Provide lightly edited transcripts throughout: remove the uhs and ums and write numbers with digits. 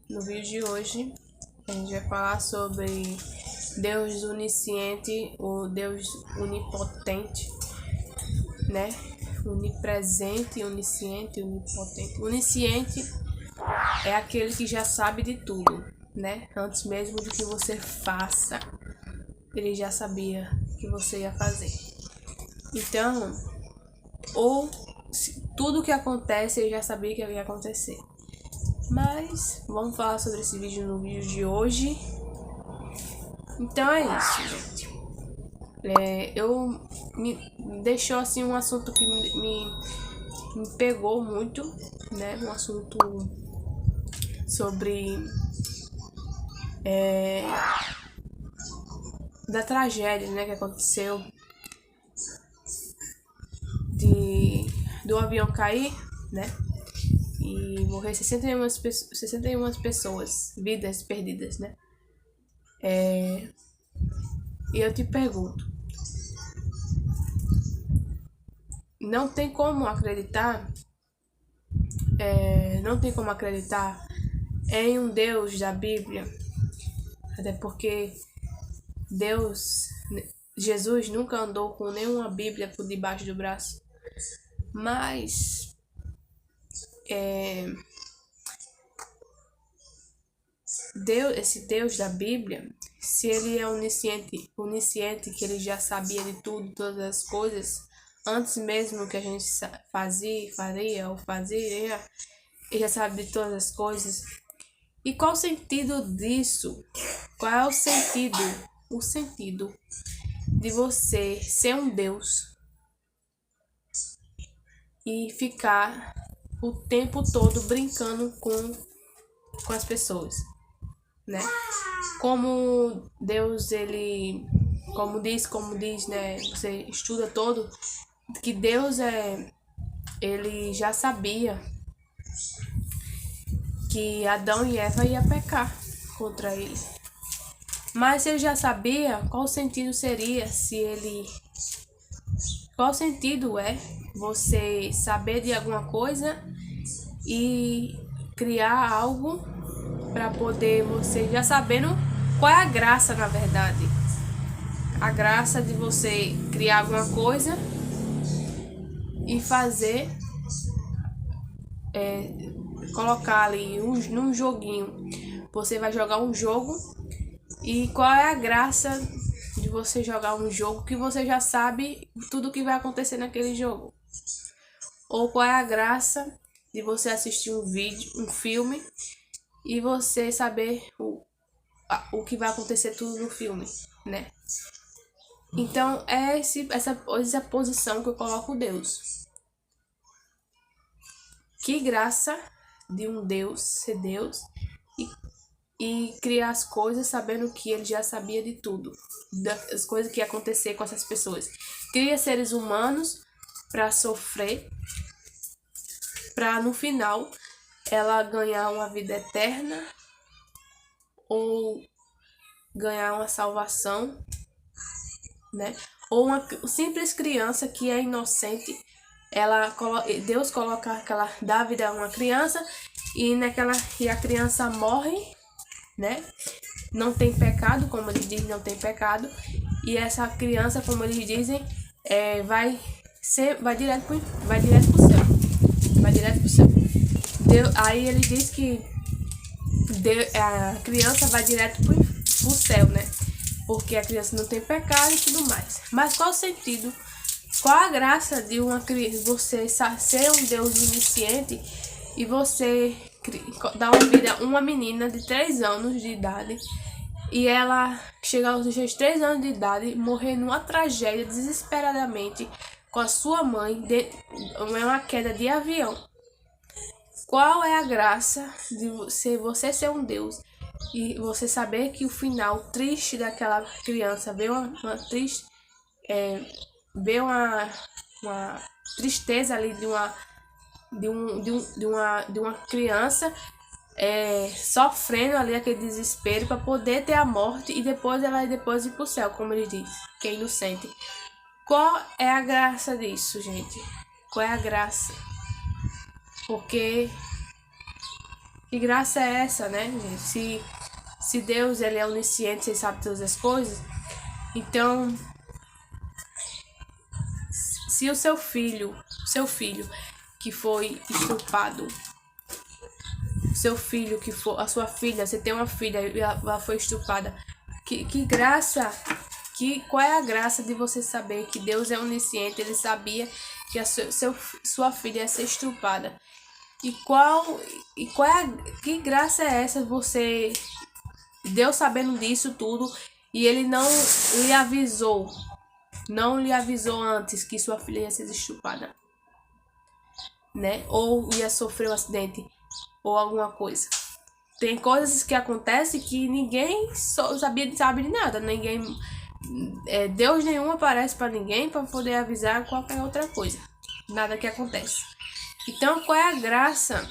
No vídeo de hoje a gente vai falar sobre Deus onisciente, o Deus onipotente, né? Onipresente, onisciente, onipotente. Onisciente é aquele que já sabe de tudo, né? Antes mesmo de que você faça, ele já sabia que você ia fazer. Então, tudo que acontece, ele já sabia que ia acontecer. Mas vamos falar sobre esse vídeo no vídeo de hoje. Então é isso, gente. Me deixou assim um assunto que me pegou muito, né? Um assunto sobre da tragédia, né, que aconteceu do avião cair, né? E morrer 61 pessoas, vidas perdidas, né? E eu te pergunto, não tem como acreditar, em um Deus da Bíblia, até porque Jesus nunca andou com nenhuma Bíblia por debaixo do braço, mas esse Deus da Bíblia, se ele é onisciente, que ele já sabia de tudo, todas as coisas, antes mesmo que a gente faria, ele já sabe de todas as coisas. E qual o sentido disso? Qual é o sentido? O sentido de você ser um Deus e ficar o tempo todo brincando com as pessoas, né? Como Deus, como diz, né? Você estuda todo, que Deus ele já sabia que Adão e Eva ia pecar contra ele. Mas se ele já sabia, qual sentido seria qual sentido é você saber de alguma coisa e criar algo para poder você já sabendo qual é a graça, na verdade? A graça de você criar alguma coisa e fazer, colocar ali num joguinho. Você vai jogar um jogo e qual é a graça de você jogar um jogo que você já sabe tudo que vai acontecer naquele jogo? Ou qual é a graça de você assistir um filme e você saber o que vai acontecer tudo no filme, né? Então é essa posição que eu coloco Deus. Que graça de um Deus ser Deus e criar as coisas sabendo que ele já sabia de tudo, das coisas que ia acontecer com essas pessoas. Cria seres humanos para sofrer, para no final ela ganhar uma vida eterna ou ganhar uma salvação, né? Ou uma simples criança que é inocente, Deus dá vida a uma criança e a criança morre, né? Não tem pecado, como eles dizem, não tem pecado. E essa criança, como eles dizem, vai direto pro céu. Vai direto pro céu. Aí ele diz que a criança vai direto pro céu, né? Porque a criança não tem pecado e tudo mais. Mas qual o sentido? Qual a graça de você ser um Deus onisciente e você dar uma vida a uma menina de 3 anos de idade e ela chegar aos seus 3 anos de idade morrer numa tragédia desesperadamente com a sua mãe uma queda de avião? Qual é a graça de você ser um Deus e você saber que o final triste daquela criança vê uma tristeza ali de uma criança sofrendo ali aquele desespero para poder ter a morte e depois ir pro céu, como ele diz, que é inocente. Qual é a graça disso, gente? Qual é a graça? Porque Que graça é essa, né, gente? Se Deus ele é onisciente, ele sabe todas as coisas, então se o seu filho que foi estupado, seu filho que for, a sua filha, você tem uma filha e ela foi estuprada, que graça, qual é a graça de você saber que Deus é onisciente, ele sabia que sua filha ia ser estuprada. Que graça é essa você, Deus sabendo disso tudo, e ele não lhe avisou antes que sua filha ia ser estuprada, né? Ou ia sofrer um acidente ou alguma coisa. Tem coisas que acontecem que ninguém sabe de nada, Deus nenhum aparece para ninguém para poder avisar qualquer outra coisa, nada que acontece. Então, qual é a graça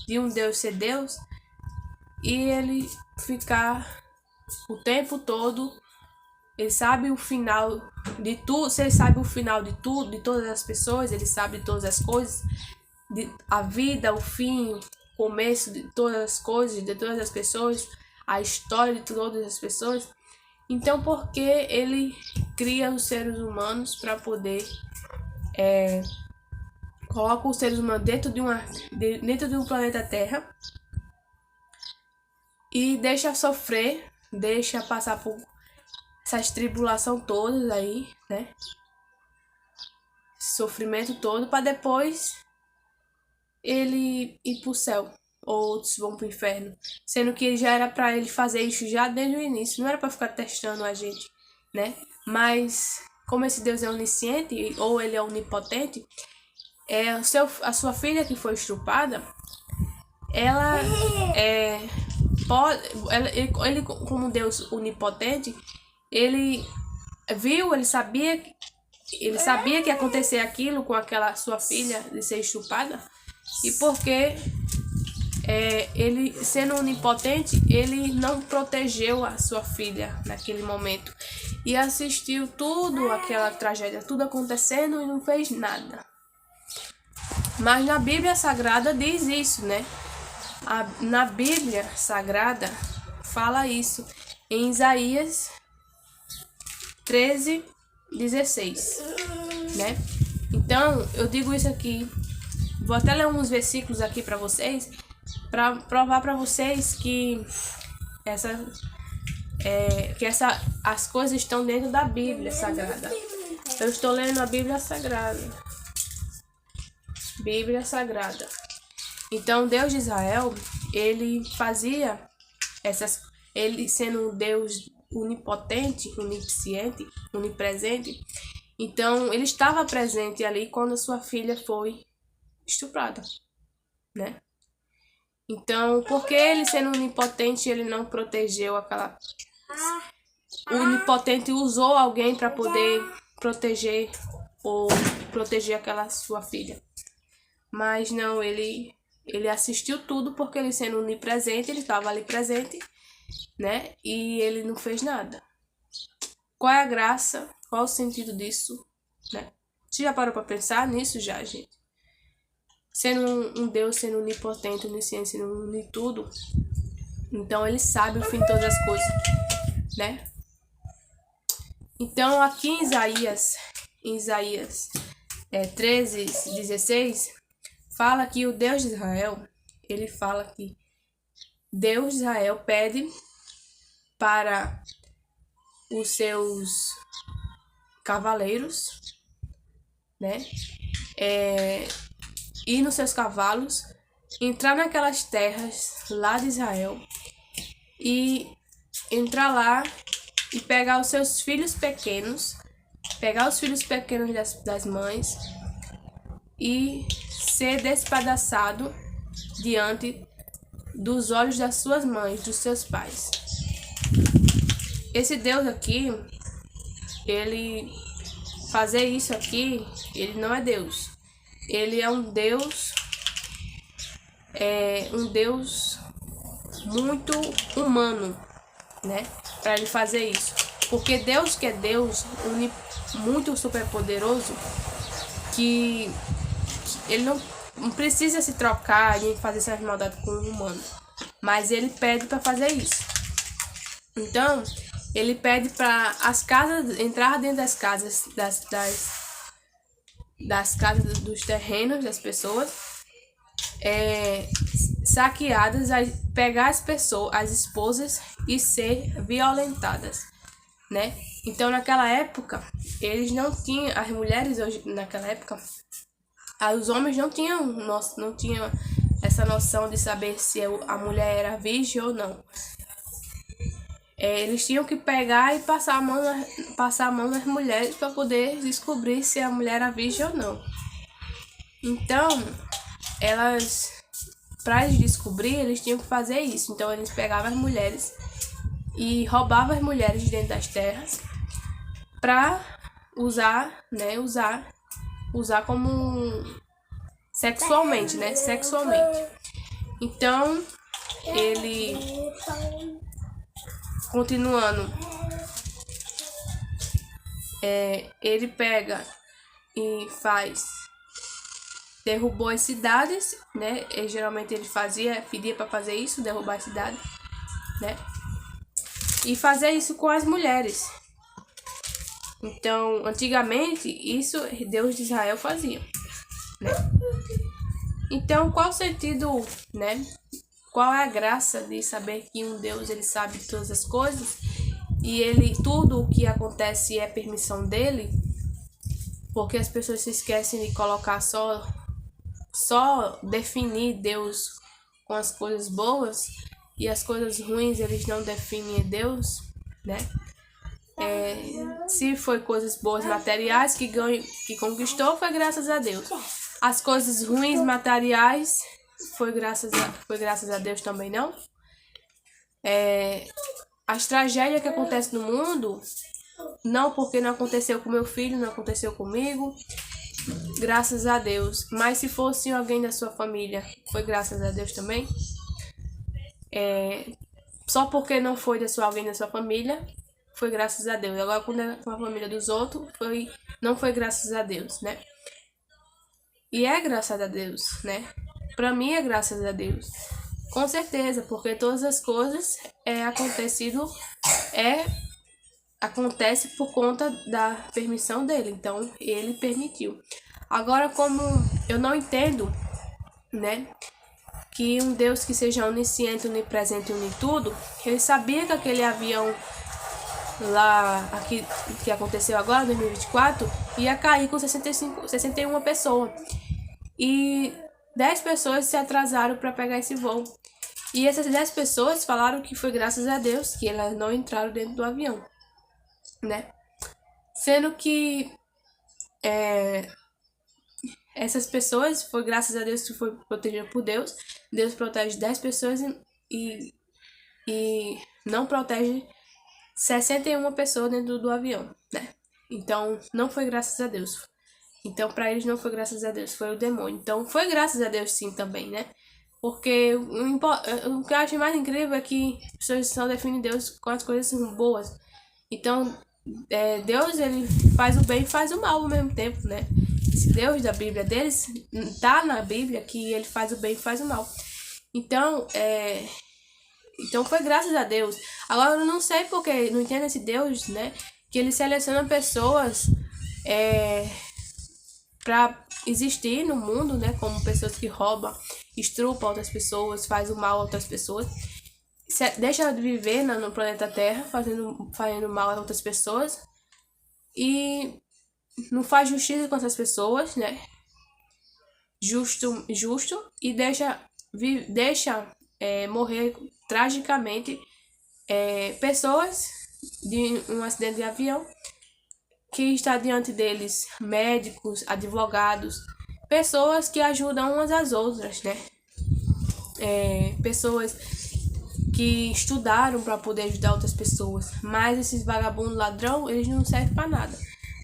de um Deus ser Deus e ele ficar o tempo todo, ele sabe o final de tudo, se ele sabe o final de tudo, de todas as pessoas, ele sabe de todas as coisas, a vida, o fim, o começo de todas as coisas, de todas as pessoas, a história de todas as pessoas. Então, por que ele cria os seres humanos para poder coloca os seres humanos dentro de um planeta Terra e deixa sofrer, deixa passar por essas tribulação todas aí, né? Sofrimento todo, para depois ele ir pro céu, ou outros vão pro inferno, sendo que já era para ele fazer isso já desde o início, não era para ficar testando a gente, né? Mas como esse Deus é onisciente ou ele é onipotente, a sua filha que foi estuprada, ele como Deus onipotente, ele sabia que ia acontecer aquilo com aquela sua filha de ser estuprada, e porque ele sendo onipotente, ele não protegeu a sua filha naquele momento e assistiu tudo aquela tragédia, tudo acontecendo e não fez nada. Mas na Bíblia Sagrada diz isso, né? Na Bíblia Sagrada fala isso em Isaías 13:16, né? Então, eu digo isso aqui, vou até ler uns versículos aqui para vocês, para provar para vocês que as coisas estão dentro da Bíblia Sagrada. Eu estou lendo a Bíblia Sagrada. Bíblia Sagrada. Então, Deus de Israel, ele fazia ele sendo um Deus onipotente, onisciente, onipresente, então ele estava presente ali quando a sua filha foi estuprada, né? Então, porque ele sendo onipotente, ele não protegeu aquela... O onipotente usou alguém para poder proteger aquela sua filha. Mas não, ele assistiu tudo, porque ele sendo onipresente, ele estava ali presente, né? E ele não fez nada. Qual é a graça? Qual o sentido disso, né? Você já parou para pensar nisso já, gente? Sendo um Deus, sendo onipotente, onisciente, sendo unitudo, então ele sabe o fim de todas as coisas, né? Então aqui em Isaías 13:16, fala que o Deus de Israel, ele fala que Deus de Israel pede para os seus cavaleiros, né? Ir nos seus cavalos, entrar naquelas terras lá de Israel e entrar lá e pegar os seus filhos pequenos, das mães e ser despedaçado diante dos olhos das suas mães, dos seus pais. Esse Deus aqui, ele fazer isso aqui, ele não é Deus. Ele é um Deus muito humano, né? Para ele fazer isso. Porque Deus, que é Deus muito super poderoso, que ele não precisa se trocar e fazer essas maldades com o humano. Mas ele pede para fazer isso. Então, ele pede para as casas, entrar dentro das casas, das casas dos terrenos das pessoas, saqueadas, pegar as pessoas, as esposas e ser violentadas, né? Então, naquela época, eles não tinham, as mulheres hoje, naquela época, os homens não tinham essa noção de saber se a mulher era virgem ou não. Eles tinham que pegar e passar a mão nas mulheres para poder descobrir se a mulher era virgem ou não. Então, para eles descobrir, eles tinham que fazer isso. Então, eles pegavam as mulheres e roubavam as mulheres dentro das terras para usar como sexualmente, né? Sexualmente. Então, ele, continuando, ele pega e derrubou as cidades, né? Geralmente ele pedia para fazer isso, derrubar a cidade, né? E fazer isso com as mulheres. Então, antigamente, isso Deus de Israel fazia, né? Então, qual o sentido, né? Qual é a graça de saber que um Deus, ele sabe todas as coisas e tudo o que acontece é permissão dele? Porque as pessoas se esquecem de colocar só definir Deus com as coisas boas e as coisas ruins eles não definem Deus, né? Se foi coisas boas materiais que conquistou, foi graças a Deus. As coisas ruins materiais foi graças a Deus também não. As tragédias que acontecem no mundo, não porque não aconteceu com meu filho, não aconteceu comigo, graças a Deus. Mas se fosse alguém da sua família, foi graças a Deus também. Só porque não foi alguém da sua família, foi graças a Deus. Agora, quando é com a família dos outros, não foi graças a Deus, né? E é graças a Deus, né? Pra mim é graças a Deus. Com certeza, porque todas as coisas acontece por conta da permissão dele. Então, ele permitiu. Agora, como eu não entendo, né? Que um Deus que seja onisciente, onipresente e unitudo, ele sabia que aquele avião aqui que aconteceu agora, em 2024, ia cair com 61 pessoas. E 10 pessoas se atrasaram para pegar esse voo. E essas 10 pessoas falaram que foi graças a Deus que elas não entraram dentro do avião, né? Sendo que essas pessoas, foi graças a Deus que foi protegida por Deus. Deus protege 10 pessoas e não protege 61 pessoas dentro do avião, né? Então, não foi graças a Deus. Então, para eles não foi graças a Deus, foi o demônio. Então, foi graças a Deus sim também, né? Porque o que eu acho mais incrível é que as pessoas só definem Deus com as coisas boas. Então, Deus, ele faz o bem e faz o mal ao mesmo tempo, né? Esse Deus da Bíblia deles, tá na Bíblia que ele faz o bem e faz o mal. Então, então foi graças a Deus. Agora eu não sei porque, não entendo esse Deus, né? Que ele seleciona pessoas para existir no mundo, né? Como pessoas que roubam, estrupam outras pessoas, faz o mal a outras pessoas. Deixa de viver no planeta Terra, fazendo mal a outras pessoas. E não faz justiça com essas pessoas, né? Justo. E deixa morrer tragicamente pessoas de um acidente de avião, que está diante deles médicos, advogados, pessoas que ajudam umas às outras, né? Pessoas que estudaram para poder ajudar outras pessoas, mas esses vagabundos ladrão, eles não servem para nada.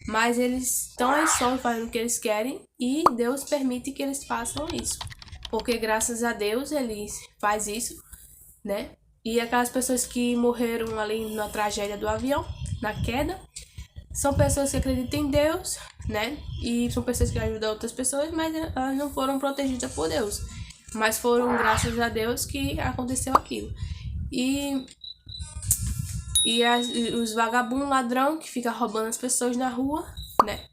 Mas eles estão aí só fazendo o que eles querem e Deus permite que eles façam isso. Porque graças a Deus ele faz isso, né? E aquelas pessoas que morreram ali na tragédia do avião, na queda, são pessoas que acreditam em Deus, né? E são pessoas que ajudam outras pessoas, mas elas não foram protegidas por Deus. Mas foram graças a Deus que aconteceu aquilo. E os vagabundos ladrão que ficam roubando as pessoas na rua, né?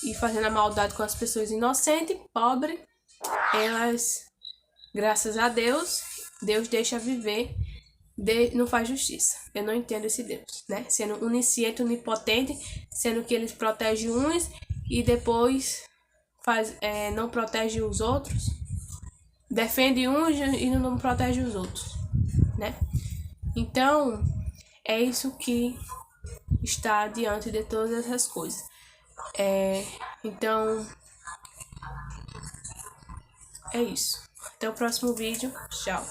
E fazendo a maldade com as pessoas inocentes, pobres, elas, graças a Deus, Deus deixa viver, não faz justiça. Eu não entendo esse Deus, né? Sendo onisciente, onipotente, sendo que eles protegem uns e depois não protege os outros, defende uns e não protege os outros, né? Então, é isso que está diante de todas essas coisas. Então, é isso. Até o próximo vídeo. Tchau.